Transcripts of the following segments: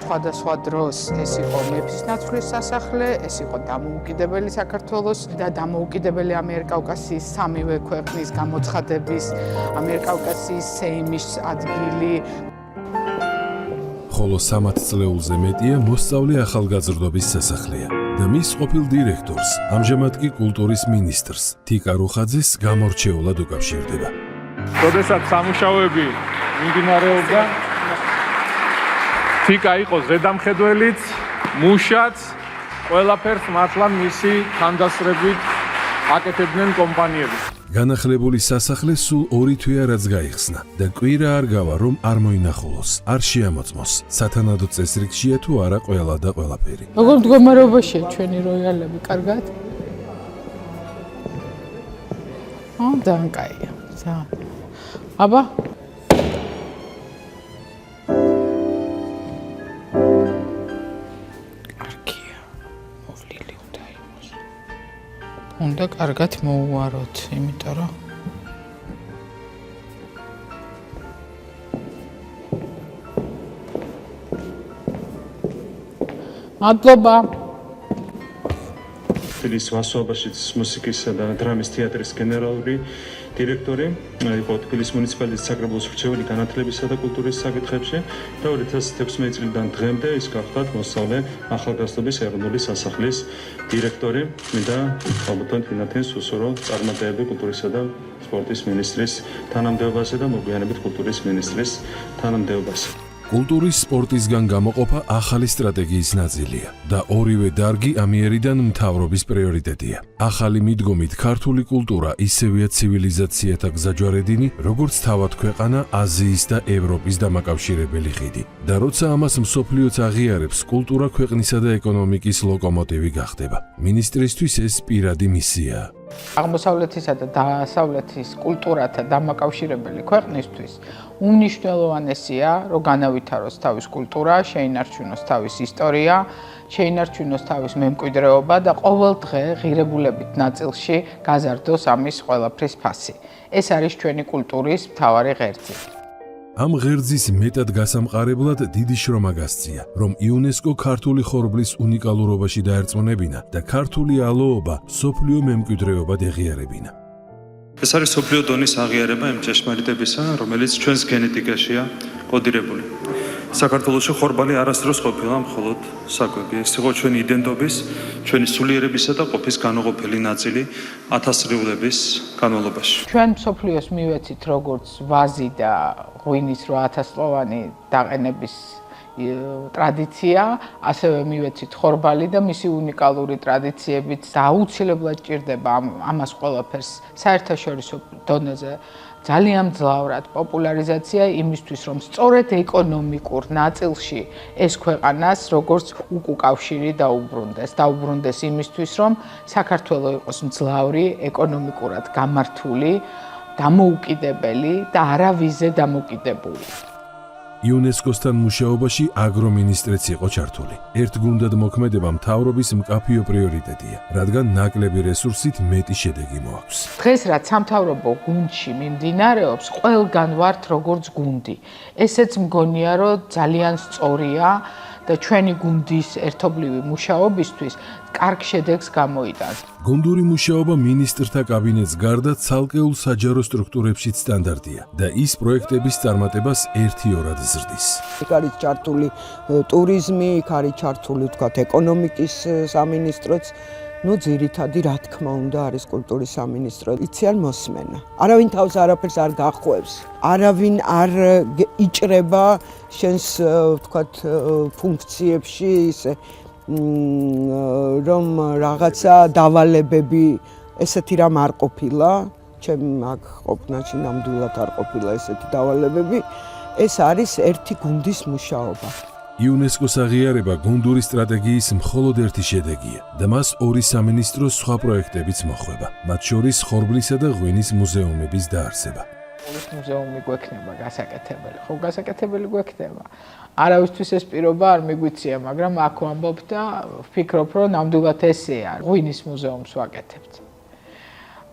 სხვადასხვა დროს ეს იყო მეფისნაცვლის სასახლე, ეს იყო დამოუკიდებელი საქართველოს და დამოუკიდებელი ამიერკავკასიის სამივე ქვეყნის გამოცხადების ამიერკავკასიის სეიმის ადგილი. ხოლო 13 წლეულზე მეტია მოსწავლე ახალგაზრდობის სასახლეა და მის ყოფილ დირექტორს, ამჟამად კი კულტურის მინისტრს თიკა რუხაძეს გამორჩეულად უკავშირდება. როდესაც სამუშაოები მიმდინარეობდა, თიკა იყო ზედამხედველიც, მუშაც, ყველაფერს მართლან მისი თანდასწრებით აკეთებდნენ კომპანიები. განახლებული სასახლე სულ 2 თვეა რაც გაიხსნა და კვირა არ გავა რომ არ მოინახულოს, არ შეამოწმოს. სათანადო წესრიგშია თუ არა ყველა და ყველაფერი. როგორ მდგომარეობაშია ჩვენი როიალები, კარგად? ძალიან კაია. აბა უნდა კარგად მოუვაროთ, იმიტომ რომ მადლობა. თბილისის ვასოაბაშიც მუსიკისა და დრამის თეატრის გენერალური დირექტორი, იყო თბილისის მუნიციპალიტეტის საკრებულოს მრჩეველი განათლებისა და კულტურის საკითხებში და 2016 წლიდან დღემდე ის გახლავთ მოსწავლე ახალგაზრდობის ეროვნული სასახლის დირექტორი და ალბათ თინათინ სუსურო წარმატებები კულტურისა და სპორტის მინისტრის თანამდებობაზე და მოგვიანებით კულტურის მინისტრის თანამდებობაზე. კულტურის სპორტისგან გამოყოფა ახალი სტრატეგიის ნაწილია და ორივე დარგი ამიერიდან მთავრობის პრიორიტეტია. ახალი მიდგომით ქართული კულტურა ისევეა ცივილიზაციათა გზაჯვარედინი, როგორც თავად ქვეყანა აზიის და ევროპის დამაკავშირებელი ხიდი. და როცა ამას მსოფლიოც აღიარებს, კულტურა ქვეყნისა და ეკონომიკის ლოკომოტივი გახდება. მინისტრისთვის ეს პირადი მისიაა. აღმოსავლეთისა და დასავლეთის კულტურათა დამაკავშირებელი ქვეყნისთვის უმნიშვნელოვანესია, რომ განავითაროს თავის კულტურა, შეინარჩუნოს თავის ისტორია, შეინარჩუნოს თავის მემკვიდრეობა და ყოველ დღე ღირებულებით ნაწილში გაზარდოს ამის ყველაფრის ფასი. ეს არის ჩვენი კულტურის მთავარი ღერძი. ამ ღერძის მეტად გასამყარებლად დიდი შრომა გასწია, რომ იუნესკო ქართული ხორბლის უნიკალურობაში დაერწმუნებინა და ქართული ალოობა სოფლიო მემკვიდრეობად ეღიარებინა. ეს არის სოფლიო დონის აღიარება იმ ჭეშმარიტებისა, რომელიც ჩვენს გენეტიკაშია კოდირებული. საქართველოში ხორბალი არასდროს ყოფილა მხოლოდ საკვები. ეს იყო ჩვენი იდენტობის, ჩვენი სულიერებისა და ყოფის განუყოფელი ნაწილი ათასწლეულების განმავლობაში. ჩვენ მსოფლიოს მივეცით როგორც ვაზი და ღვინის 8000-წლოვანი დაყენების ტრადიცია, ასევე მივეცით ხორბალი და მისი უნიკალური ტრადიციებით და აუცილებლად ჭირდება ამას ყველაფერს საერთაშორისო დონეზე ძალიან მძლავრად პოპულარიზაცია იმისთვის, რომ სწორედ ეკონომიკურ ნაწილში ეს ქვეყანას როგორც უკავშირი დაუბრუნდეს იმისთვის, რომ საქართველო იყოს მძლავრი, ეკონომიკურად გამართული, დამოუკიდებელი და არავიზე დამოკიდებული. იუნესკოსთან მუშაობაში აგრომინისტრიც იყო ჩართული. ერთგუნდად მოქმედება მთავრობის მკაფიო პრიორიტეტია, რადგან ნაკლები რესურსით მეტი შედეგი მოაქვს. დღეს რაც სამთავრობო გუნდში მიმდინარეობს, ყველგან ვართ როგორც გუნდი. ესეც მგონია, რომ ძალიან სწორია და ჩვენი გუნდის ერთობლივი მუშაობისთვის კარგ შედეგს გამოიტანს. გუნდური მუშაობა მინისტრთა კაბინეტს გარდა ცალკეულ საჯარო სტრუქტურებშიც სტანდარტია და ის პროექტების წარმატებას ერთიორად ზრდის. იქ არის ჩართული ტურიზმი, იქ არის ჩართული თქვათ ეკონომიკის სამინისტროც, ძირითადი რა თქმა უნდა არის კულტურის სამინისტრო. იციან მოსმენა. არავინ თავს არაფერს არ გახვევს. არავინ არ იჭრება შენს თქვათ ფუნქციებში ისე რომ რაღაცა დავალებები ესეთი რამ არ ყოფილა, ჩემ აქ ყოფნაში ნამდვილად არ ყოფილა ესეთი დავალებები. ეს არის ერთი გუნდის მუშაობა. იუნესკოს აღიარება გუნდური სტრატეგიის მხოლოდ ერთი შედეგია და მას ორი სამინისტროს სხვა პროექტებიც მოხვება, მათ შორის ხორბლისა და ღვინის მუზეუმების დაარსება. მუზეუმი გვექნება გასაკეთებელი, ხო გასაკეთებელი გვექნება. არავისთვის ეს პირობა არ მიგვიწია, მაგრამ აქ ვამბობ და ვფიქრობ, რომ ნამდვილად ესეა. ღვინის მუზეუმს ვაკეთებთ,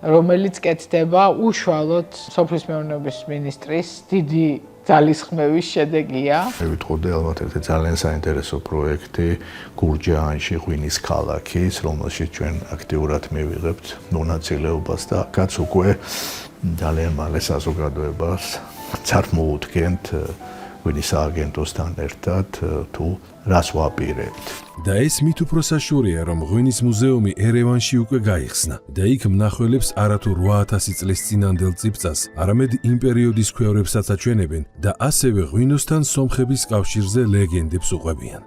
რომელიც კეთდება უშუალოდ სოფლის მეურნეობის მინისტრის დიდი ძალისხმევის შედეგია. მე ვიტყოდი ალბათ ერთი ძალიან საინტერესო პროექტი გურჯაანში ღვინის ქალაქის, რომელშიც ჩვენ აქტიურად მივიღებთ მონაწილეობას და კაც უკვე ძალიან მალე საზოგადოებას წარმოვუდგენთ ღვინის სააგენტოსთან ერთად თუ რას ვაპირებთ. და ეს მით უფრო საშუალია, რომ ღვინის მუზეუმი ერევანში უკვე გაიხსნა და იქ მნახველებს არათუ 8000 წლის წინანდელ წიბწას, არამედ იმ პერიოდის ქვევრებსაც აჩვენებენ და ასევე ღვინოსთან სომხების კავშირზე ლეგენდებს უყვებიან.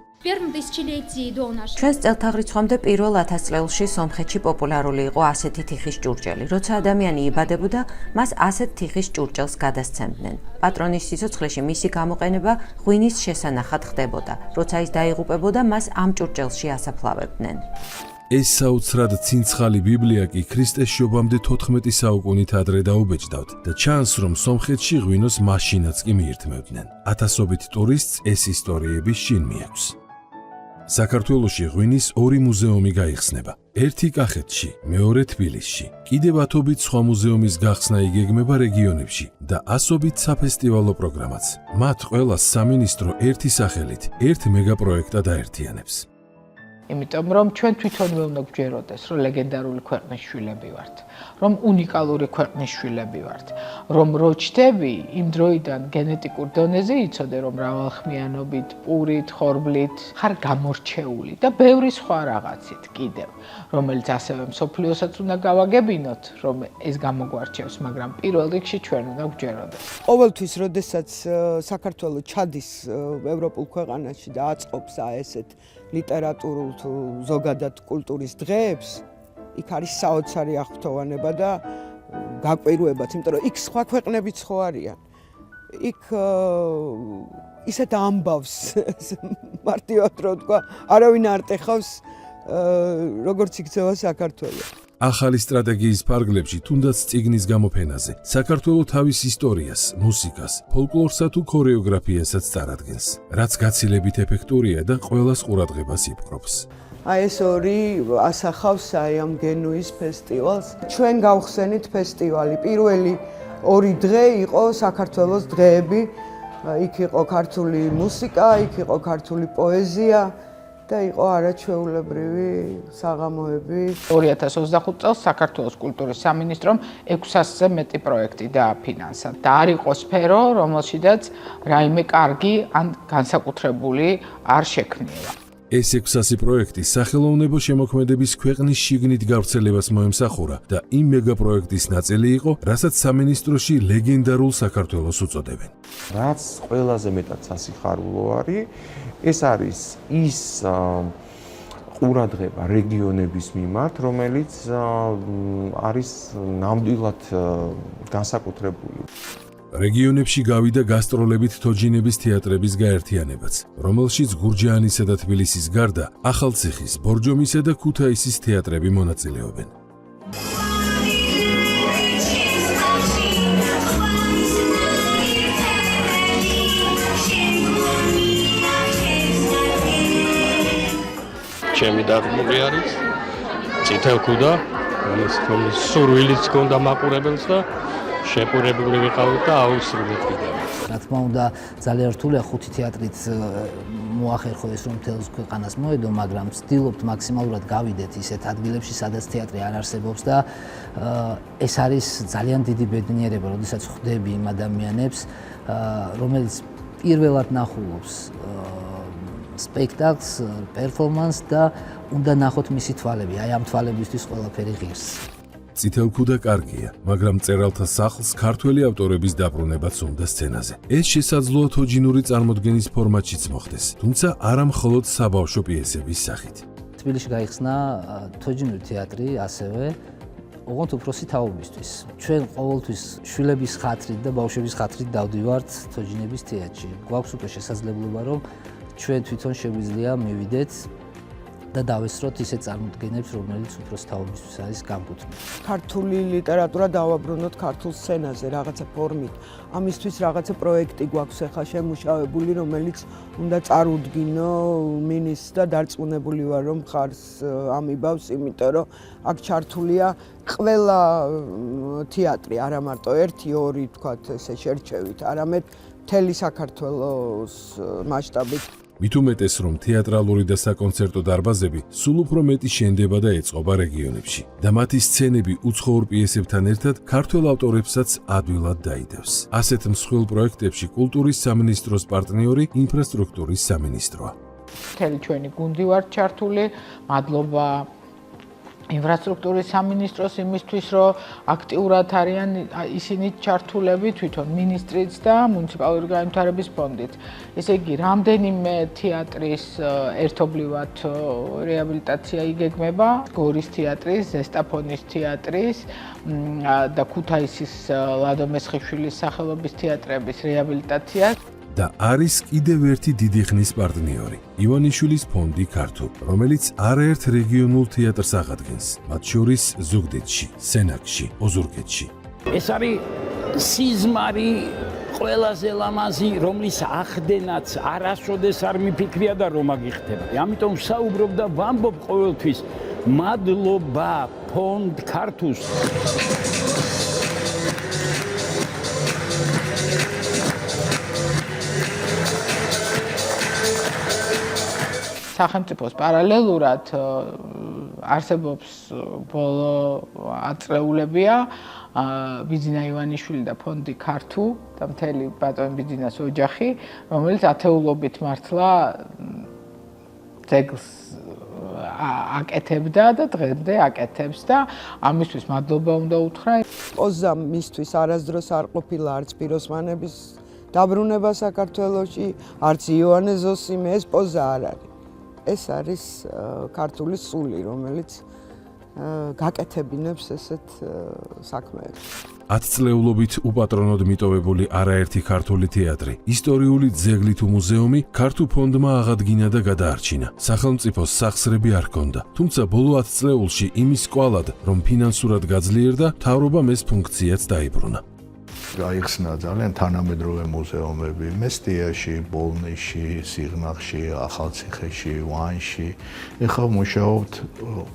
ჩვენს წელთაღრიცხვამდე პირველ 1000 წლებში სომხეთში პოპულარული იყო ასეთი თიხის ჭურჭელი. როცა ადამიანი იბადებოდა, მას ასეთ თიხის ჭურჭელს გადასცემდნენ. პატრონის სიცოცხლეში მისი გამოყენება ღვინის შესანახად ხდებოდა. როცა ის დაიღუპებოდა, მას ამ ჭურჭელში ასაფლავებდნენ. ეს საოცრად ცინცხალი ბიბლია კი ქრისტეს შობამდე 14 საუკუნით ადრე დაუბეჭდავთ და ჩანს, რომ სომხეთში ღვინოს მაშინაც კი მიირთმევდნენ. ათასობით ტურისტს ეს ისტორიები შინ მიაქვს. საქართველოში ღვინის ორი მუზეუმი გაიხსნება. ერთი კახეთში, მეორე თბილისში. კიდევ ათობით სხვა მუზეუმის გახსნა იგეგმება რეგიონებში და ასობით საფესტივალო პროგრამაც. მათ ყველას სამინისტრო ერთი სახელით, ერთ მეგაპროექტად აერთიანებს. იმიტომ რომ ჩვენ თვითონვე უნდა გვჯეროდეს, რომ ლეგენდარული ქვეყნის შვილები ვართ, რომ უნიკალური ქვეყნის შვილები ვართ, რომ რო ჩდები, იმ დროიდან გენეტიკურ დონეზე იცოდე, რომ მრავალხმიანობით, პურით, ხორბლით ხარ გამორჩეული და ბევრი სხვა რაღაცით კიდევ, რომელიც ასევე მსოფლიოსაც უნდა გავაგებინოთ, რომ ეს გამოგვარჩევს, მაგრამ პირველ რიგში ჩვენ უნდა გვჯეროდეს. ყოველთვის, როდესაც საქართველო ჩადის ევროპულ ქვეყანაში და აწყობს ესეთ ლიტერატურულ თუ ზოგადად კულტურის დღეებს, იქ არის საოცარი აღფრთოვანება და გაკვირვებაც, იმიტომ რომ იქ სხვა ქვეყნებიც ხო არიან. იქ ისეთ ამბავს მარტივად რო თქვა, არავინ არ ტეხავს როგორც იქცევა საქართველო. ახალი სტრატეგიის ფარგლებში, თუნდაც წიგნის გამოფენაზე, საქართველო თავის ისტორიას, მუსიკას, ფოლკლორსა თუ ქორეოგრაფიასაც წარადგენს, რაც გაცილებით ეფექტურია და ყველას ყურადღებას იპყრობს. ეს ორი ასახავს ამ გენუის ფესტივალს. ჩვენ გავხსენით ფესტივალი. პირველი ორი დღე იყო საქართველოს დღეები. იქ იყო ქართული მუსიკა, იქ იყო ქართული პოეზია და იყო არაჩვეულებრივი საღამოები. 2025 წელს საქართველოს კულტურის სამინისტრომ 600-ზე მეტი პროექტი დააფინანსა და არ იყო სფერო, რომელშიდაც რაიმე კარგი ან განსაკუთრებული არ შექმნილა. ეს 600 პროექტი სახელოვნებო შემოქმედების ქვეყნის შიგნით გავრცელებას მოემსახურა და იმ მეგაპროექტის ნაწილი იყო, რასაც სამინისტროში ლეგენდარულ საქართველოს უწოდებენ. რაც ყველაზე მეტად სასიხარულო არის, ეს არის ის ყურადღება რეგიონების მიმართ, რომელიც არის ნამდვილად განსაკუთრებული. რეგიონებში გავიდა გასტროლებით თოჯინების თეატრების გაერთიანებაც, რომელშიც გურჯაანისა და თბილისის გარდა ახალციხის, ბორჯომისა და ქუთაისის თეატრები მონაწილეობენ. ჩემი დაგმული არის წითელქუდა, რომელიც სურვილიც გონდა მაყურებელს და შეპურებული ვიყავით და აუსრულეთ კიდევ. რა თქმა უნდა, ძალიან რთულია ხუთი თეატრით მოახერხო ეს რომ მთელს ქვეყანას მოედო, მაგრამ ვცდილობთ მაქსიმალურად გავიდეთ ისეთ ადგილებში, სადაც თეატრი არ არსებობს და ეს არის ძალიან დიდი ბედნიერება, როდესაც ხვდები იმ ადამიანებს, რომელიც პირველად ნახულობს სპექტაკლს, პერფორმანსს და უნდა ნახოთ მისი თვალები, აი ამ თვალებისთვის ყველაფერი ღირს. წითელქუდა კარგია, მაგრამ მწერალთა სახლს ქართველი ავტორების დაბრუნებაც უნდა სცენაზე. ეს შესაძლოა თოჯინური წარმოდგენის ფორმატშიც მოხდეს, თუმცა არა მხოლოდ საბავშვო პიესების სახით. თბილისში გაიხსნა თოჯინური თეატრი ასევე ოღონდ უფროსი თაობისთვის. ჩვენ ყოველთვის შვილების ხათრით და ბავშვების ხათრით დავდივართ თოჯინების თეატრში. გვაქვს უკვე შესაძლებლობა, რომ ჩვენ თვითონ შეგვიძლია მივიდეთ და დავესწროთ ისეთ წარმოდგენებს, რომელიც უფროსი თაობისთვის არის განკუთვნილი. ქართული ლიტერატურა დავაბრუნოთ ქართულ სცენაზე რაღაცა ფორმით. ამისთვის რაღაცა პროექტი გვაქვს ახლა შემუშავებული, რომელიც უნდა წარუდგინო მინის და დარწმუნებული ვარ, რომ მხარს ამიბავს, იმიტომ რომ აქ ჩართულია ყველა თეატრი, არა მარტო ერთი, ორი, თქვათ, ესე შერჩევით, არამედ მთელი საქართველოს მასშტაბით. მით უმეტეს, რომ თეატრალური და საკონცერტო დარბაზები სულ უფრო მეტი შენდება და ეწყობა რეგიონებში და მათი სცენები უცხოურ პიესებთან ერთად ქართველ ავტორებსაც ადვილად დაიდევს. ასეთ მსხვილ პროექტებში კულტურის სამინისტროს პარტნიორი ინფრასტრუქტურის სამინისტროა. მთელი ჩვენი გუნდი ვართ ჩართული, მადლობა ინფრასტრუქტურის სამინისტროს იმისთვის, რომ აქტიურად არიან ისინი ჩართულები თვითონ მინისტრიც და მუნიციპალური განვითარების ფონდით. ესე იგი, რამდენიმე თეატრის ერთობლივად რეაბილიტაცია იგეგმება, გორის თეატრის, ზესტაფონის თეატრის და ქუთაისის ლადო მესხიშვილის სახელობის თეატრების რეაბილიტაცია. და არის კიდევ ერთი დიდი ხნის პარტნიორი, ივანიშვილის ფონდი ქართულ, რომელიც არაერთ რეგიონულ თეატრს აღადგენს, მათ შორის ზუგდიდში, სენაკში, ოზურგეთში. ეს არის სიზმარი ყველაზე ლამაზი, რომლის ახდენაც არასოდეს არ მიფიქრია და რომ აგიხდება. ამიტომ საუბრობ და ვამბობ ყოველთვის მადლობა ფონდ ქართულს. სახელმწიფოს პარალელურად არსებობს ბოლო აწლეულებია ბიძინა ივანიშვილი და ფონდი ქართუ და მთელი ბატონ ბიძინას ოჯახი, რომელიც ათეულობით მართლა ძეგლს აკეთებდა და დღემდე აკეთებს და ამისთვის მადლობა უნდა უთხრა. პოზა მისთვის არასდროს არ ყოფილა არც პიროსმანების დაბრუნება საქართველოში, არც იოანე ზოსიმე, ეს პოზა არ არის. ეს არის ქართული სული, რომელიც გაკეთებინებს ესეთ საქმეებს. 10 წლეულობით უპატრონოდ მიტოვებული არაერთი ქართული თეატრი, ისტორიული ძეგლი თუ მუზეუმი ქართულ ფონდმა აღადგინა და გადაარჩინა. სახელმწიფოს სახსრები არ ჰქონდა, თუმცა ბოლო 10 წლეულში იმის კვალად, რომ ფინანსურად გაძლიერდა, მთავრობამ ეს ფუნქციაც დაიბრუნა. გაიხსნა ძალიან თანამედროვე მუზეუმები მესტიაში, ბოლნისში, სიღნაღში, ახალციხეში, ვანში. ეხლა მუშაობთ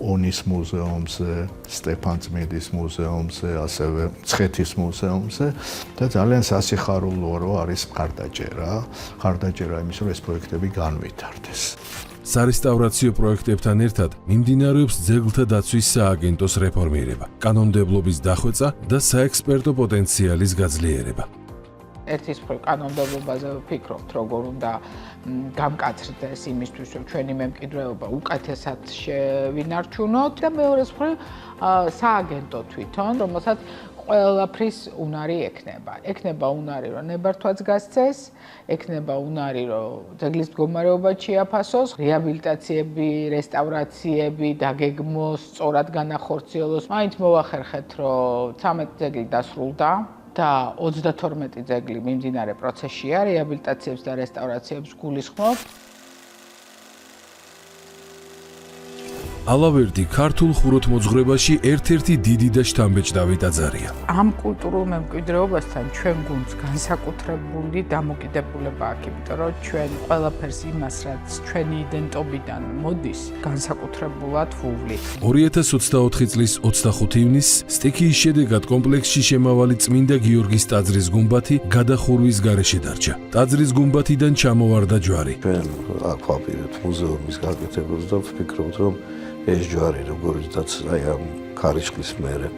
ონის მუზეუმზე, სტეფანწმიდის მუზეუმზე, ასევე მცხეთის მუზეუმზე და ძალიან სასიხარულოა, რომ არის მხარდაჭერა იმის, რომ ეს პროექტები განვითარდეს. სარესტავრაციო პროექტებთან ერთად მიმდინარეობს ძეგლთა დაცვის სააგენტოს რეფორმირება, კანონმდებლობის დახვეწა და საექსპერტო პოტენციალის გაძლიერება. ერთის მხრივ კანონმდებლობაზე ვფიქრობთ, როგორ უნდა გამკაცრდეს იმისთვის, რომ ჩვენი მემკვიდრეობა უკეთესად შევინარჩუნოთ და მეორეს მხრივ სააგენტო თვითონ, რომელსაც ყველაფრის უნარი ექნება. ექნება უნარი, რომ ნებართვაც გასცეს, ექნება უნარი, რომ ძეგლის მდგომარეობა შეაფასოს, რეაბილიტაციები, რესტავრაციები, დაგეგმოს, სწორად განახორციელოს. მაინც მოვახერხეთ, რომ 13 ძეგლი დასრულდა და 32 ძეგლი მიმდინარე პროცესშია, რეაბილიტაციებს და რესტავრაციებს გულისხმობ. ალავერდი ქართულ ხუროთმოძღვრებაში ერთ-ერთი დიდი და შთამბეჭდავი ტაძარია. ამ კულტურულ მემკვიდრეობასთან ჩვენ გვუნდს განსაკუთრებული დამოკიდებულება აქვს, იმიტომ რომ ჩვენ ყველაფერს იმას, რაც ჩვენი იდენტობიდან მოდის, განსაკუთრებულად ვუვლით. 2024 წლის 25 ივნისს სტიქიის შედეგად კომპლექსში შემავალი წმინდა გიორგის ტაძრის გუმბათი გადახურვის გარეშე დარჩა. ტაძრის გუმბათიდან ჩამოვარდა ჯვარი. ჩვენ აკვაპირებთ მუზეუმის გაკეთებას და ვფიქრობთ, რომ ეს ჯვარი როგორიცაც აი ამ ქარიშხლის მერე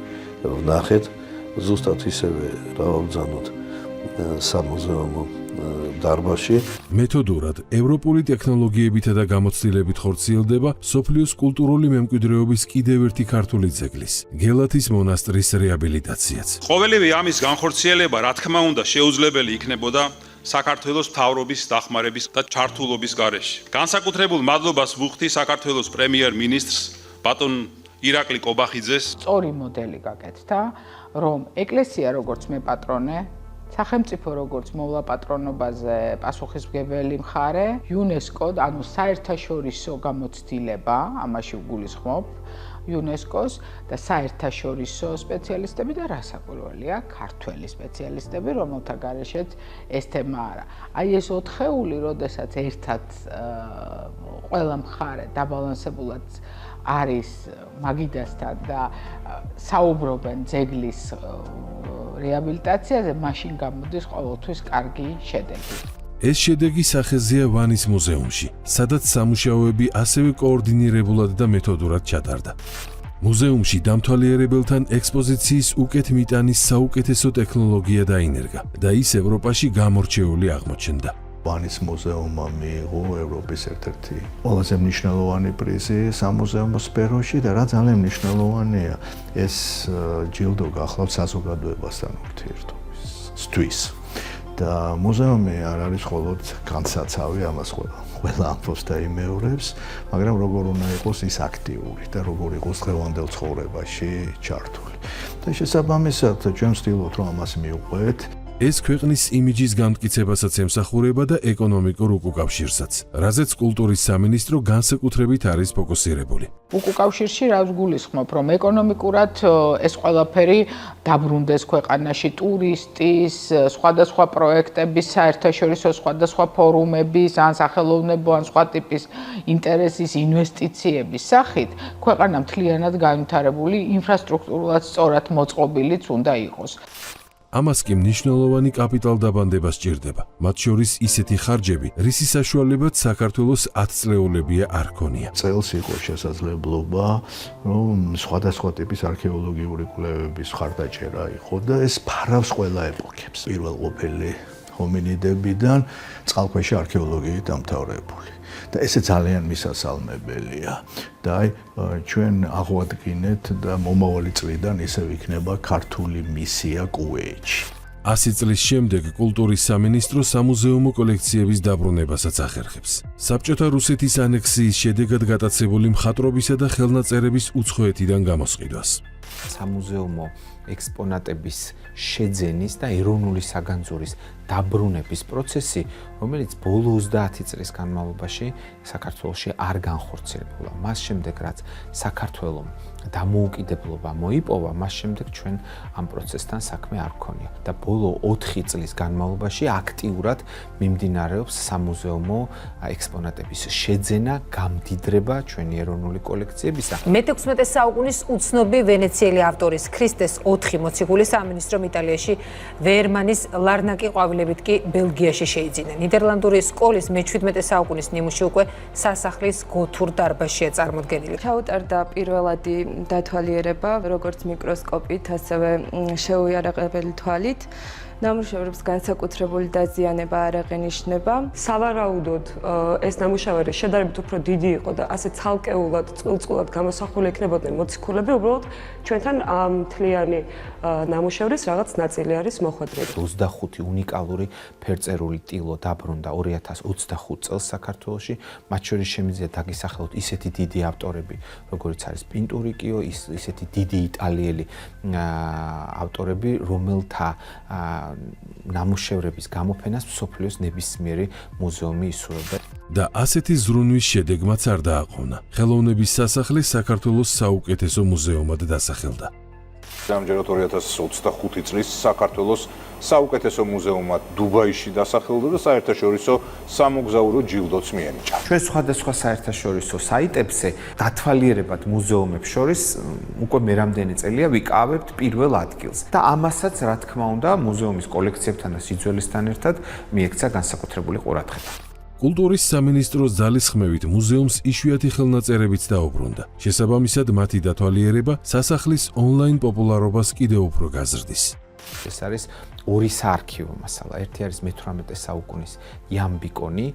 ვნახეთ, ზუსტად ისევე დავაბრძანოთ სამუზეუმო დარბაზში. მეთოდურად ევროპული ტექნოლოგიებითა და გამოცდილებით ხორციელდება სოფლიოს კულტურული მემკვიდრეობის კიდევ ერთი ქართული ძეგლის, გელათის მონასტრის რეაბილიტაციაც. ყოველივე ამის განხორციელება, რა თქმა უნდა, შეუძლებელი იქნებოდა საქართველოს მთავრობის დახმარების და ჩართულობის გარეშე. განსაკუთრებულ მადლობას ვუხდი საქართველოს პრემიერ-მინისტრს ბატონ ირაკლი კობახიძეს. სწორი მოდელი გაკეთდა, რომ ეკლესია როგორც მეპატრონე, სახელმწიფო როგორც მოვლაპატრონობაზე პასუხისმგებელი მხარე, იუნესკო, ანუ საერთაშორისო გამოცდილება, ამაში ვგულისხმობ, იუნესკოს და საერთაშორისო სპეციალისტები და რასაკვირველია, ქართველი სპეციალისტები, რომელთა გარეშეც ეს თემა არა. აი ეს 4-ეული, როდესაც ერთად ყველა მხარე დაბალანსებულად არის მაგიდასთან და საუბრობენ ძეგლის რეაბილიტაციაზე, მაშინ გამოდის ყოველთვის კარგი შედეგი. ეს შედეგი სახეზეა ვანის მუზეუმში, სადაც სამუშაოები ასევე კოორდინირებულად და მეთოდურად ჩატარდა. მუზეუმში დამთვალიერებელთან ექსპოზიციის უკეთ მიტანის საუკეთესო ტექნოლოგია დაინერგა და ის ევროპაში გამორჩეული აღმოჩნდა. ვანის მუზეუმმა მიიღო ევროპის ერთ-ერთი ყველაზე მნიშვნელოვანი პრიზი სამუზეუმო სფეროში და რა ძალიან მნიშვნელოვანია, ეს ჯილდო გახლავთ საზოგადოებასთან ურთიერთობისთვის. და მუზეუმი არ არის მხოლოდ განსაცავი, ამას ყველა ამბობს და იმეორებს, მაგრამ როგორ უნდა იყოს ის აქტიური და როგორ იყოს დღევანდელ ცხოვრებაში ჩართული. და შესაბამისად, ჩვენ ვცდილობთ, რომ ამას მივყვეთ. ეს ქვეყნის იმიჯის განმტკიცებასაც ემსახურება და ეკონომიკურ უკავშირსაც, რაზეც კულტურის სამინისტრო განსაკუთრებით არის ფოკუსირებული. უკავშირში რას გულისხმობ, რომ ეკონომიკურად ეს ყველაფერი დაბრუნდეს ქვეყანაში, ტურისტის, სხვადასხვა პროექტების, საერთაშორისო სხვადასხვა ფორუმების, ან სახელოვნებო, ან სხვა ტიპის ინტერესის ინვესტიციების სახით, ქვეყანა მთლიანად განვითარებული, ინფრასტრუქტურულად სწორად მოწყობილიც უნდა იყოს. ამას კი მნიშვნელოვანი კაპიტალდაბანდება სჭირდება, მათ შორის ისეთი ხარჯები, რისი საშუალებაც საქართველოს 10 წლეულებია არ ქონია. წელს იყო შესაძლებლობა, რომ სხვადასხვა ტიპის არქეოლოგიური კვლევების ხარდაჭერა იყო და ეს ფარავს ყველა ეპოქებს. პირველყოფილი ჰომინიდებიდან წყალქვეშა არქეოლოგიით დამთავრებული. და ესე ძალიან მისასალმებელია. და აი ჩვენ აღვადგინეთ და მომავალი წლიდან ისევ იქნება ქართული მისია კუვეითში. 100 წლის შემდეგ კულტურის სამინისტრო სამუზეუმო კოლექციების დაბრუნებასაც ახერხებს. საბჭოთა რუსეთის ანექსიის შედეგად გატაცებული მხატვრობისა და ხელნაწერების უცხოეთიდან გამოსყიდვას. სამუზეუმო ექსპონატების შეძენის და ეროვნული საგანძურის დაბრუნების პროცესი, რომელიც ბოლო 30 წლის განმავლობაში საქართველოში არ განხორციელებულა. მას შემდეგ, რაც საქართველომ დამოუკიდებლობა მოიპოვა, მას შემდეგ ჩვენ ამ პროცესთან საქმე არ გქონია და ბოლო 4 წლის განმავლობაში აქტიურად მიმდინარეობს სამუზეუმო ექსპონატების შეძენა, გამდიდრება ჩვენი ეროვნული კოლექციებისა. მე-16 საუკუნის უცნობი ვენეციელი ავტორის ქრისტეს 4 მოციქული სამინისტრომ იტალიაში ვერმანის ლარნაკი ყვავილებით კი ბელგიაში შეიძინა. ნიდერლანდური სკოლის მე-17 საუკუნის ნიმუში უკვე სასახლის გოთურ დარბაზშია წარმოდგენილი. ჩაუტარდა პირველადი დათვალიერება, როგორც მიკროსკოპით, ასევე შეუიარაღებელი თვალით. ნამუშევრებს განსაკუთრებული დაზიანება არ აღენიშნება. სავარაუდოდ ეს ნამუშევარი შედარებით უფრო დიდი იყო და ასე ცალკეულად, წყვილ-წყვილად გამოსახული იქნებოდნენ მოციქულები, უბრალოდ ჩვენთან ამ მთლიანი ნამუშევრის რაღაც ნაწილი არის მოხვედრილი. 25 უნიკალური ფერწერული ტილო დაბრუნდა 2025 წელს საქართველოში, მათ შორის შემიძლია დაგისახელოთ ისეთი დიდი ავტორები, როგორიც არის პინტურიკიო, ისეთი დიდი იტალიელი ავტორები, რომელთა ნამუშევრების გამოფენას მსოფლიოს ნებისმიერი მუზეუმი ისურვებდა. და ასეთი ზრუნვის შედეგმაც არ დააყოვნა. ხელოვნების სასახლე საქართველოს საუკეთესო მუზეუმად დასახელდა. ამჯერად 2025 წლის საქართველოს საუკეთესო მუზეუმად დუბაიში დასახელდა და საერთაშორისო სამოგზაურო ჯილდოც მიენიჭა. ჩვენ სხვადასხვა საერთაშორისო საიტებზე დათვალიერებად მუზეუმებს შორის უკვე მერამდენი წელია ვიკავებთ პირველ ადგილს. და ამასაც, რა თქმა უნდა, მუზეუმის კოლექციებთან და სიძველესთან ერთად მიექცა განსაკუთრებული ყურადღება. კულტურის სამინისტროს ძალისხმევით მუზეუმს იშვიათი ხელნაწერებიც დაუბრუნდა. შესაბამისად, მათი დათვალიერება სასახლის ონლაინ პოპულარობას კიდევ უფრო გაზრდის. ეს არის ორი საარქივო მასალა. ერთი არის მე-18 საუკუნის იამბიკონი,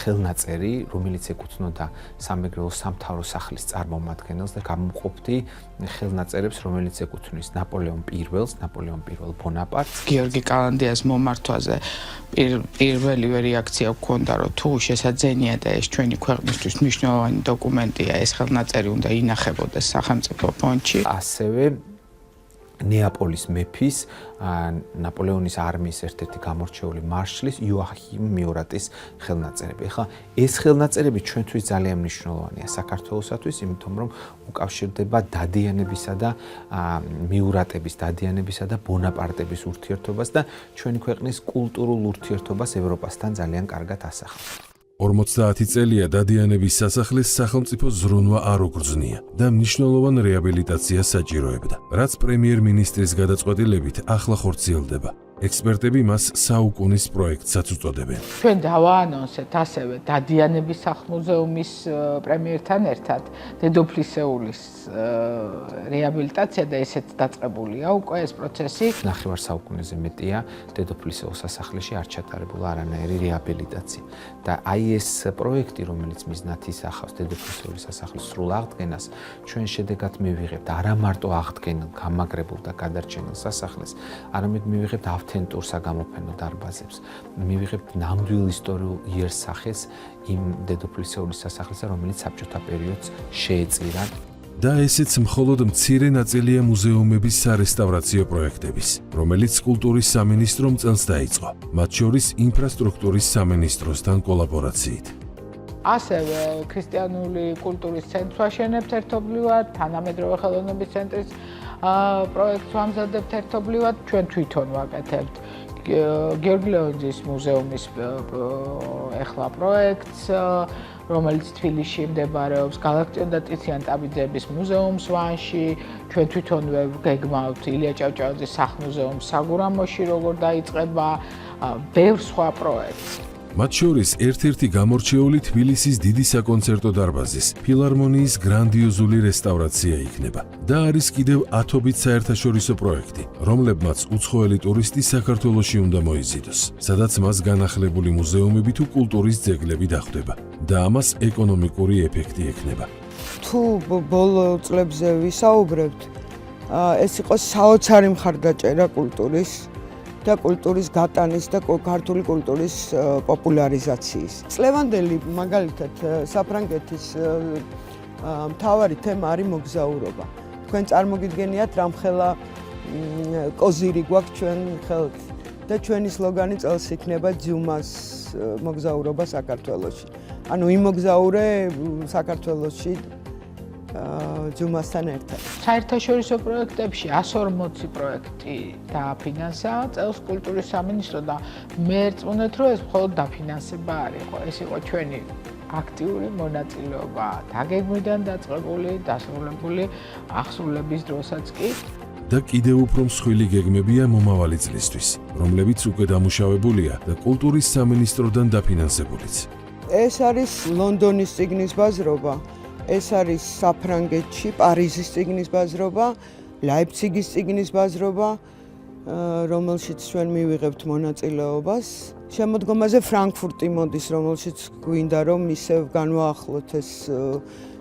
ხელნაწერი, რომელიც ეკუთვნოდა სამეგრელო სამთავრო სახლის წარმომადგენელს და გამომყოფდი ხელნაწერებს, რომელიც ეკუთვნის ნაპოლეონ პირველს, ნაპოლეონ პირველ ბონაპარტს. გიორგი კალანდიას მომართვაზე პირველივე რეაქცია გვქონდა, რომ თუ შესაძენია და ეს ჩვენი ქვეყნისთვის მნიშვნელოვანი დოკუმენტია, ეს ხელნაწერი უნდა ინახებოდეს სახელმწიფო ფონდში. ასევე ნეაპოლის მეფის ნაპოლეონის არმიის ერთ-ერთი გამორჩეული მარშლის იოახიმ მიორატის ხელნაწერები. ეხლა ეს ხელნაწერები ჩვენთვის ძალიან მნიშვნელოვანია საქართველოსათვის, იმიტომ რომ უკავშირდება დადიანებისა და მიურატების, დადიანებისა და ბონაპარტების ურთიერთობას და ჩვენი ქვეყნის კულტურულ ურთიერთობას ევროპასთან ძალიან კარგად ასახავს. 50 წელია დადიანების სასახლეს სახელმწიფო ზრუნვა არ უგრძნია და მნიშვნელოვან რეაბილიტაციას საჭიროებდა, რაც პრემიერ-მინისტრის გადაწყვეტილებით ახლა ხორციელდება. ექსპერტები მას საუკუნის პროექტსაც უწოდებენ. ჩვენ დავაანონსეთ ასევე დადიანების სახლ-მუზეუმის პრემიერთან ერთად დედოფლისეულის რეაბილიტაცია და ესეც დაწყებულია უკვე ეს პროცესი. ნახევარ საუკუნეზე მეტია დედოფლისეულის სასახლეში არ ჩატარებულა არანაირი რეაბილიტაცია და აი ეს პროექტი, რომელიც მიზნად ისახავს დედოფლისეულის სასახლის სრულ აღდგენას, ჩვენ შედეგად მივიღებთ არა მარტო აღდგენილ, გამაგრებულ და გადარჩენილ სასახლეს, არამედ მივიღებთ ავთენტურ საგამოფენო დარბაზებს. მივიღებთ ნამდვილ ისტორიულ იერსახეს იმ დედოფლისეულის სასახლისა, რომელიც საბჭოთა პერიოდს შეეწირა. და ესეც მხოლოდ მცირე ნაწილია მუზეუმების სარესტავრაციო პროექტების, რომელიც კულტურის სამინისტრომ წელს დაიწყო, მათ შორის ინფრასტრუქტურის სამინისტროსთან კოლაბორაციით. ასევე ქრისტიანული კულტურის ცენტრს ვაშენებთ ერთობლივად, თანამედროვე ხელოვნების ცენტრის პროექტს ვამზადებთ ერთობლივად, ჩვენ თვითონ ვაკეთებთ გიორგი ლეონიძის მუზეუმის ეხლა პროექტს, რომელიც თბილისში მდებარეობს, გალაქტიონ და ტიციან ტაბიძეების მუზეუმს ვანში, ჩვენ თვითონვე გეგმავთ ილია ჭავჭავაძის სახლ-მუზეუმს საგურამოში, როგორ დაიწყება, ბევრ სხვა პროექტს. მათ შორის ერთ-ერთი გამორჩეული თბილისის დიდი საკონცერტო დარბაზის ფილარმონიის გრანდიოზული რესტავრაცია იქნება და არის კიდევ 10-ობით საერთაშორისო პროექტი, რომლებმაც უცხოელი ტურისტი საქართველოში უნდა მოიზიდოს, სადაც მას განახლებული მუზეუმები თუ კულტურის ძეგლები დახვდება და ამას ეკონომიკური ეფექტი ექნება. თუ ბოლო წლებზე ვისაუბრებთ, ეს იყო საოცარი მხარდაჭერა კულტურის და კულტურის გატანის და ქართული კულტურის პოპულარიზაციის. წლევანდელი მაგალითად საფრანგეთის მთავარი თემა არის მოგზაურობა. თქვენ წარმოგიდგენიათ რამხელა კოზირი გვაქვს ჩვენ ხელთ და ჩვენი სლოგანი წელს იქნება ძიუმას მოგზაურობა საქართველოში. ანუ იმოგზაურე საქართველოში ძუმასთან ერთად. საერთაშორისო პროექტებში 140 პროექტი დააფინანსა წელს კულტურის სამინისტრო და მე რწმუნეთ, რომ ეს მხოლოდ დაფინანსება არ იყო, ეს იყო ჩვენი აქტიური მონაწილეობა, დაგეგმვიდან დაწყებული, დასრულებული, აღსრულების დროსაც კი. და კიდევ უფრო მსხვილი გეგმებია მომავალი წლისთვის, რომლებიც უკვე დამუშავებულია და კულტურის სამინისტროდან დაფინანსებულიც. ეს არის ლონდონის წიგნის ბაზრობა. ეს არის საფრანგეთში, პარიზის წიგნის ბაზრობა, ლაიფციგის წიგნის ბაზრობა, რომელშიც ჩვენ მივიღებთ მონაწილეობას. შემოდგომაზე ფრანკფურტი მოდის, რომელშიც გვინდა რომ ისევ განვაახლოთ ეს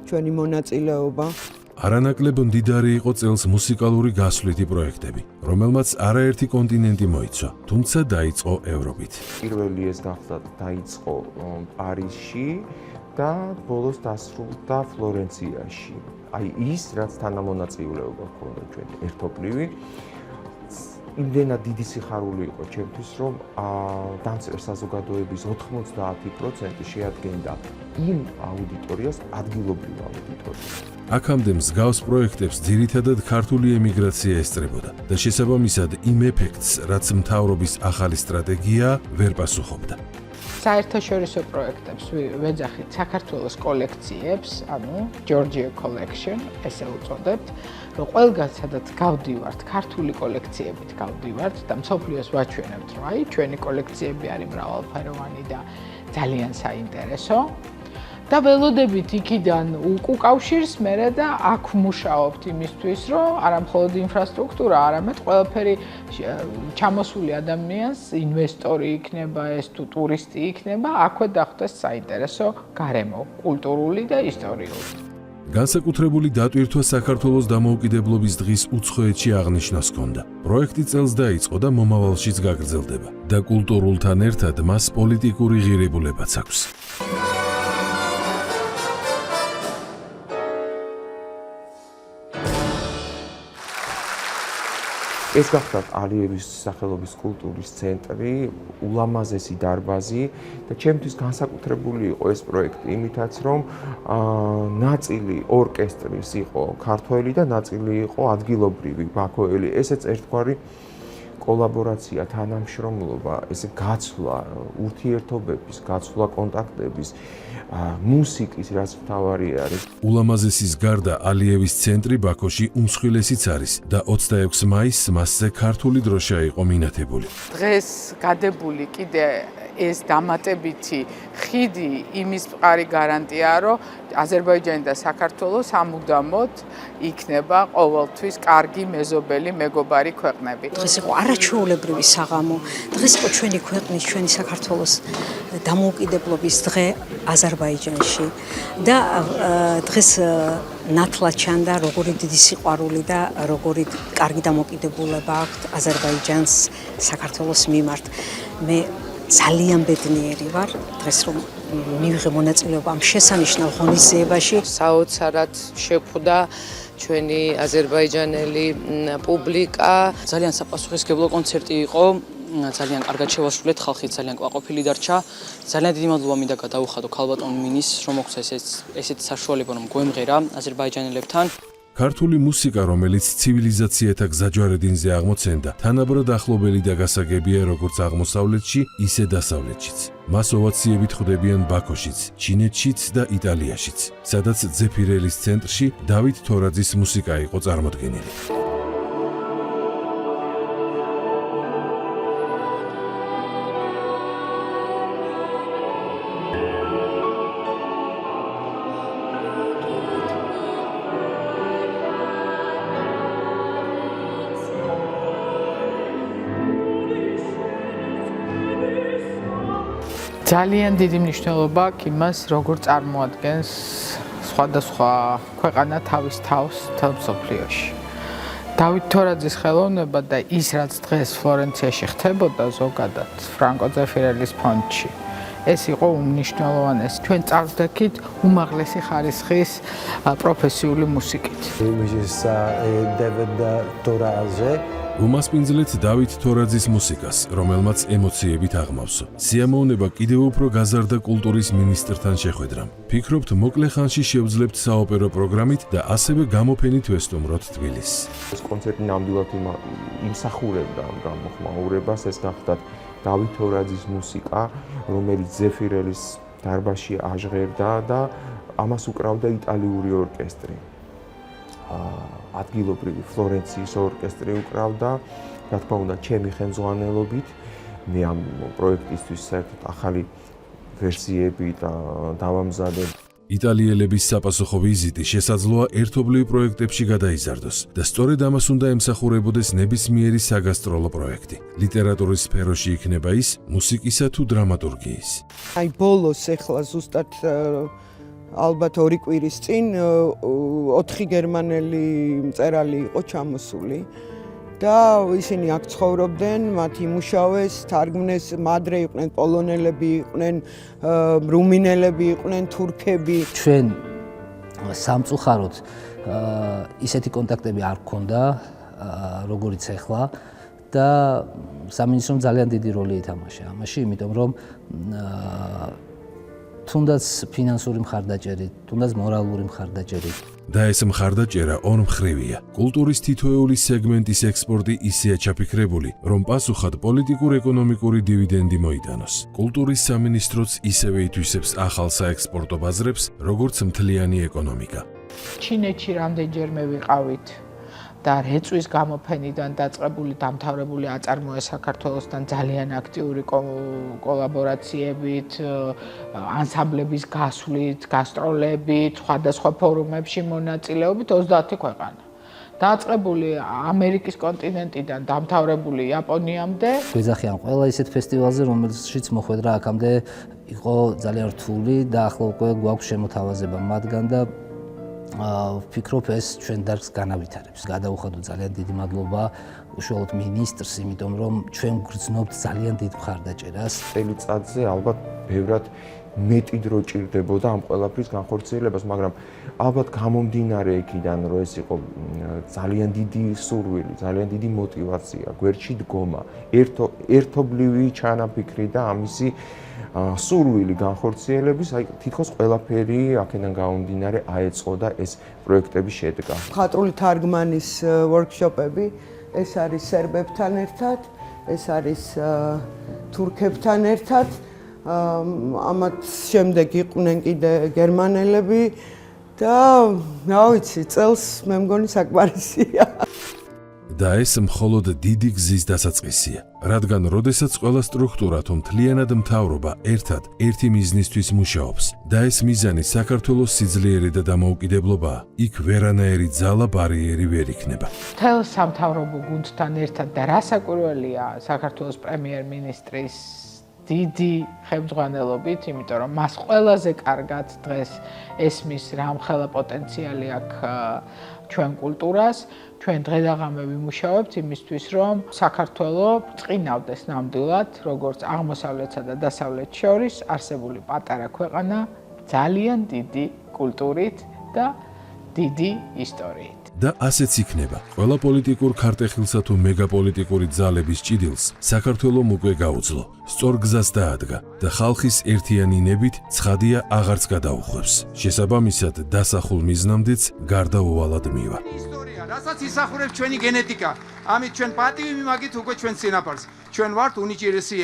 ჩვენი მონაწილეობა. არანაკლებ მდიდარი იყო წელს მუსიკალური გასვლითი პროექტები, რომელმაც არაერთი კონტინენტი მოიცვა, თუმცა დაიწყო ევროპით. პირველი ეს გახლავთ დაიწყო პარიზში და ბოლოს დასრულდა ფლორენციაში. აი ის, რაც თანამონაწილეობა ჰქონდა ჩვენ ერთობლივი, იმდენად დიდი სიხარული იყო ჩემთვის, რომ დამწერლ საზოგადოების 90% შეადგენდა იმ აუდიტორიას, ადგილობრივ აუდიტორიას. აქამდე მსგავს პროექტებს ძირითადად ქართული ემიგრაცია ესწრებოდა და შესაბამისად იმ ეფექტს, რაც მთავრობის ახალი სტრატეგია ვერ პასუხობდა. საერთაშორისო პროექტებს ვეძახით საქართველოს კოლექციებს, ანუ Georgia Collection, ესე უწოდებთ, რომ ყველგან სადაც გავდივართ, ქართული კოლექციებით გავდივართ და მსოფლიოს ვაჩვენებთ, რომ აი ჩვენი კოლექციები არის მრავალფეროვანი და ძალიან საინტერესო. და ველოდებით იქიდან უკავშირს მერე და აქ მუშაობთ იმისთვის, რომ არა მხოლოდ ინფრასტრუქტურა, არამედ ყველაფერი ჩამოსული ადამიანს, ინვესტორი იქნება, ეს თუ ტურისტი იქნება, აქვე დახვდეს საინტერესო გარემო, კულტურული და ისტორიული. განსაკუთრებული დატვირთვა საქართველოს დამოუკიდებლობის დღის უცხოეთში აღნიშვნას ჰქონდა. პროექტი წელს დაიწყო და მომავალშიც გაგრძელდება და კულტურულთან ერთად მას პოლიტიკური ღირებულებაც აქვს. ეს გახლავთ ალიევის სახელობის კულტურის ცენტრი, ულამაზესი დარბაზი და ჩემთვის განსაკუთრებული იყო ეს პროექტი იმითაც, რომ ნაწილი ორკესტრის იყო ქართველი და ნაწილი იყო ადგილობრივი ბაქოელი. ესეც ერთგვარი კოლაბორაცია, თანამშრომლობა, ესე გაცვლა, ურთიერთობების, გაცვლა კონტაქტების, მუსიკის რაც მთავარი არის. ულამაზესის გარდა ალიევის ცენტრი ბაქოში უმსხვილესიც არის და 26 მაისს მასზე ქართული დროშა იყო მინათებული. დღეს გადებული კიდე ეს დამატებითი ხიდი იმის მყარი გარანტიაა, რომ აზერბაიჯანი და საქართველოს ამუდამოდ იქნება ყოველთვის კარგი მეზობელი, მეგობარი ქვეყნები. დღეს იყო არაჩვეულებრივი საღამო. დღეს იყო ჩვენი ქვეყნის, ჩვენი საქართველოს დამოუკიდებლობის დღე აზერბაიჯანში და დღეს ნათლად ჩანდა როგორი დიდი სიყვარული და როგორი კარგი დამოკიდებულება აქვს აზერბაიჯანს საქართველოს მიმართ. მე ძალიან ბედნიერი ვარ დღეს რომ მივიღე მონაწილეობა ამ შესანიშნავ ღონისძიებაში. საოცარად შეხვდა ჩვენი აზერბაიჯანელი პუბლიკა. ძალიან საპასუხისმგებლო კონცერტი იყო. ძალიან კარგად შევასრულეთ, ხალხი ძალიან კვაყოფილი დარჩა. ძალიან დიდი მადლობა მინდა გადაუხადო ქალბატონ მინის, რომ მოგვცა ესეთი საშუალება რომ გვემღერა აზერბაიჯანელებთან. ქართული მუსიკა, რომელიც ცივილიზაციათა გზაჯვარედინზე აღმოცენდა, თანაბრად ახლობელი და გასაგებია როგორც აღმოსავლეთში, ისე დასავლეთშიც. მას ოვაციებით ხვდებიან ბაქოშიც, ჩინეთშიც და იტალიაშიც, სადაც ძეფირელის ცენტრში დავით თორაძის მუსიკა იყო წარმოდგენილი. ძალიან დიდი მნიშვნელობა აქვს იმას, როგორ წარმოადგენს სხვადასხვა ქვეყანა თავის თავს მთელ მსოფლიოში. დავით თორაძის ხელოვნება და ის, რაც დღეს ფლორენციაში ხდებოდა ზოგადად ფრანკო ძეფირელის ფონდში, ეს იყო უმნიშვნელოვანესი. ჩვენ წარვდექით უმაღლესი ხარისხის პროფესიული მუსიკით. უმასპინძლეთ დავით თორაძის მუსიკას, რომელმაც ემოციებით აღმავსო. სიამოვნება კიდევ უფრო გაზარდა კულტურის მინისტრთან შეხვედრამ. ფიქრობთ, მოკლე ხანში შევძლებთ საოპერო პროგრამით და ასევე გამოფენით ვესტუმროთ თბილისს. ეს კონცერტი ნამდვილად იმსახურებდა ამ გამოხმაურებას, ეს გახდათ დავით თორაძის მუსიკა, რომელიც ძეფირელის დარბაზში აჟღერდა და ამას უკრავდა იტალიური ორკესტრი. ადგილობრივი ფლორენციის ორკესტრი უკრავდა, რა თქმა უნდა, ჩემი ხელმძღვანელობით. მე ამ პროექტისთვის საერთოდ ახალი ვერსიები დავამზადე. იტალიელების საპასუხო ვიზიტი შესაძლოა ერთობლივ პროექტებში გადაიზარდოს და სწორედ ამას უნდა ემსახურებოდეს ნებისმიერი საგასტროლო პროექტი. ლიტერატურის სფეროში იქნება ის მუსიკისა თუ დრამატურგიის. აი ბოლოს ეხლა ზუსტად ალბათ 2 კვირის წინ 4 გერმანელი მწერალი იყო ჩამოსული და ისინი აქ ცხოვრობდნენ, მათ იმუშავეს, თარგმნეს, მადრე იყვნენ, პოლონელები იყვნენ, რუმინელები იყვნენ, თურქები. ჩვენ სამწუხაროდ ისეთი კონტაქტები არ გქონდა, როგორიც ეხლა და სამინისტრომ ძალიან დიდი როლი ითამაშა ამაში, იმიტომ რომ თუნდაც ფინანსური მხარდაჭერით, თუნდაც მორალური მხარდაჭერით. და ეს მხარდაჭერა ორმხრივია. კულტურის თითოეული სეგმენტის ექსპორტი ისეა ჩაფიქრებული, რომ პასუხად პოლიტიკურ-ეკონომიკური დივიდენდი მოიტანოს. კულტურის სამინისტროც ისევე ითვისებს ახალ საექსპორტო ბაზრებს, როგორც მთლიანი ეკონომიკა. ჩინეთში რამდენჯერმე ვიყავით და რეწვის გამოფენიდან დაწყებული დამთავრებული აწარმოა საქართველოსთან ძალიან აქტიური კოლაბორაციებით, ანსამბლების გასვლით, გასტროლებით, სხვადასხვა ფორუმებში მონაწილეობით 30 ქვეყანა. დაწყებული ამერიკის კონტინენტიდან დამთავრებული იაპონიამდე. გვეძახიან ყველა ისეთ ფესტივალზე, რომელშიც მოხვედრა აქამდე იყო ძალიან რთული და ახლა უკვე გვაქვს შემოთავაზება მათგან და ვფიქრობ ეს ჩვენ დარგს განავითარებს. გადაუხადო ძალიან დიდი მადლობა უშუალოდ მინისტრს, იმიტომ რომ ჩვენ გვგრძნობთ ძალიან დიდ მხარდაჭერას. წელიწადზე ალბათ ბევრად მეტი დრო ჭირდებოდა ამ ყველაფრის განხორციელებას, მაგრამ ალბათ გამომდინარე იქიდან, რომ ეს იყო ძალიან დიდი სურვილი, ძალიან დიდი мотиваცია, გვერდში დგომა, ერთობლივი ჩანაფიქრი და ამისი სურვილი განხორციელების, აი თითქოს ყველაფერი აქედან გამომდინარე აეწყო და ეს პროექტები შედგა. მხატვრული თარგმანის ვორქშოპები, ეს არის სერბებთან ერთად. ეს არის თურქებთან ერთად. ამათ შემდეგ იყვნენ კიდე გერმანელები და რა ვიცი, წელს მე მგონი საკმარისია. და ეს მხოლოდ დიდი გზის დასაწყისია, რადგან როდესაც ყველა სტრუქტურა თუ მთლიანად მთავრობა ერთად ერთი მიზნისთვის მუშაობს და ეს მიზანი საქართველოს სიძლიერე და დამოუკიდებლობაა, იქ ვერანაირი ძალა ბარიერი ვერ იქნება. მთელ სამთავრობო გუნდთან ერთად და რასაკვირველია საქართველოს პრემიერ-მინისტრის დიდი ხელმძღვანელობით, იმიტომ რომ მას ყველაზე კარგად დღეს ესმის რა მხელა პოტენციალი აქვს ჩვენ კულტურას. ჩვენ დღე-დაღამე ვიმუშავებთ იმისთვის, რომ საქართველოს წინავდეს ნამდვილად, როგორც აღმოსავლეთსა და დასავლეთს შორის არსებული პატარა ქვეყანა ძალიან დიდი კულტურით და დიდი ისტორიით. და ასეც იქნება. ყველა პოლიტიკურ ქარტეხილსა თუ მეგაპოლიტიკური ძალების ჭიდილს საქართველოს უკვე გაუძლო. სწორ გზას დაადგა და ხალხის ერთიანინებით ცხადია აღარც გადაუხვევს. შესაბამისად, დასახულ მიზნამდეც გარდაუვალად მივა. რასაც ისახურებს ჩვენი გენეტიკა, ამით ჩვენ პატივი მიმაგით უკვე ჩვენ წინაპარს. ჩვენ ვართ უნიჭიერესი